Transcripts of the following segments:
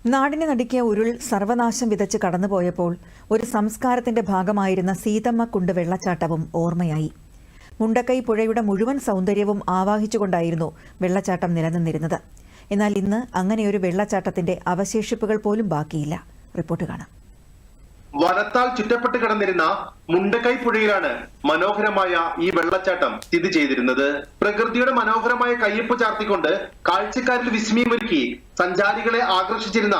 നാടിനെ നടുക്കിയ ഉരുൾ സർവനാശം വിതച്ച് കടന്നുപോയപ്പോൾ ഒരു സംസ്കാരത്തിന്റെ ഭാഗമായിരുന്ന സീതമ്മക്കുണ്ട് വെള്ളച്ചാട്ടവും ഓർമ്മയായി. മുണ്ടക്കൈ പുഴയുടെ മുഴുവൻ സൗന്ദര്യവും ആവാഹിച്ചുകൊണ്ടായിരുന്നു വെള്ളച്ചാട്ടം നിലനിന്നിരുന്നത്. എന്നാൽ ഇന്ന് അങ്ങനെയൊരു വെള്ളച്ചാട്ടത്തിന്റെ അവശേഷിപ്പുകൾ പോലും ബാക്കിയില്ല. റിപ്പോർട്ട് കാണാം. വനത്താൽ ചുറ്റപ്പെട്ട് കിടന്നിരുന്ന മുണ്ടക്കൈ പുഴയിലാണ് മനോഹരമായ ഈ വെള്ളച്ചാട്ടം സ്ഥിതി ചെയ്തിരുന്നത്. പ്രകൃതിയുടെ മനോഹരമായ കയ്യൊപ്പ് ചാർത്തിക്കൊണ്ട് കാഴ്ചക്കാരിൽ വിസ്മയമൊരുക്കി സഞ്ചാരികളെ ആകർഷിച്ചിരുന്ന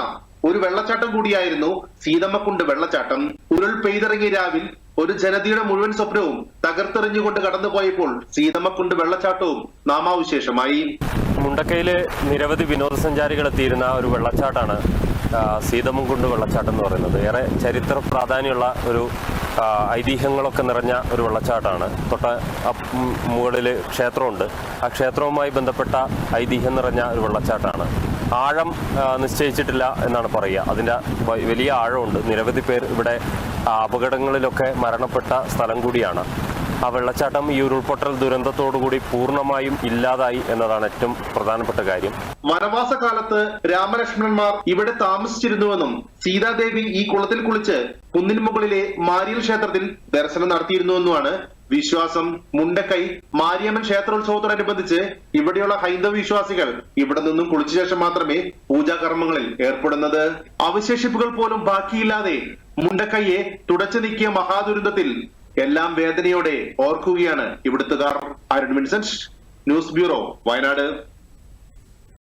ഒരു വെള്ളച്ചാട്ടം കൂടിയായിരുന്നു സീതമ്മക്കുണ്ട് വെള്ളച്ചാട്ടം. ഉരുൾ പെയ്തിറങ്ങിയ രാവിൽ ഒരു ജനതയുടെ മുഴുവൻ സ്വപ്നവും തകർത്തെറിഞ്ഞുകൊണ്ട് കടന്നുപോയപ്പോൾ സീതമ്മക്കുണ്ട് വെള്ളച്ചാട്ടവും നാമാവിശേഷമായി. മുണ്ടക്കയില് നിരവധി വിനോദസഞ്ചാരികൾ എത്തിയിരുന്ന ഒരു വെള്ളച്ചാട്ടാണ് സീതമ്മക്കുണ്ട് വെള്ളച്ചാട്ടം എന്ന് പറയുന്നത്. ഏറെ ചരിത്ര പ്രാധാന്യമുള്ള ഒരു ഐതിഹ്യങ്ങളൊക്കെ നിറഞ്ഞ ഒരു വെള്ളച്ചാട്ടമാണ്. മുകളിൽ ക്ഷേത്രമുണ്ട്. ആ ക്ഷേത്രവുമായി ബന്ധപ്പെട്ട ഐതിഹ്യം നിറഞ്ഞ ഒരു വെള്ളച്ചാട്ടമാണ്. ആഴം നിശ്ചയിച്ചിട്ടില്ല എന്നാണ് പറയുക. അതിൻ്റെ വലിയ ആഴമുണ്ട്. നിരവധി പേർ ഇവിടെ അപകടങ്ങളിലൊക്കെ മരണപ്പെട്ട സ്ഥലം കൂടിയാണ്. ആ വെള്ളച്ചാട്ടം ഈ ഉരുൾപൊട്ടൽ ദുരന്തത്തോടുകൂടി പൂർണ്ണമായും ഇല്ലാതായി എന്നതാണ് ഏറ്റവും പ്രധാനപ്പെട്ട കാര്യം. വനവാസ കാലത്ത് രാമലക്ഷ്മണന്മാർ ഇവിടെ താമസിച്ചിരുന്നുവെന്നും സീതാദേവി ഈ കുളത്തിൽ കുളിച്ച് കുന്നിന് മുകളിലെ മാരിയൽ ക്ഷേത്രത്തിൽ ദർശനം നടത്തിയിരുന്നുവെന്നുമാണ് വിശ്വാസം. മുണ്ടക്കൈ മാരിയമ്മൻ ക്ഷേത്രോത്സവത്തോടനുബന്ധിച്ച് ഇവിടെയുള്ള ഹൈന്ദവ വിശ്വാസികൾ ഇവിടെ നിന്നും കുളിച്ച ശേഷം മാത്രമേ പൂജാകർമ്മങ്ങളിൽ ഏർപ്പെടുന്നത്. അവശേഷിപ്പുകൾ പോലും ബാക്കിയില്ലാതെ മുണ്ടക്കൈയെ തുടച്ചു നീക്കിയ മഹാദുരന്തത്തിൽ എല്ലാം വേദനയോടെ ഓർക്കുകയാണ് ഇവിടുത്തുകാർ. Arun Vincent, news bureau, Wayanad.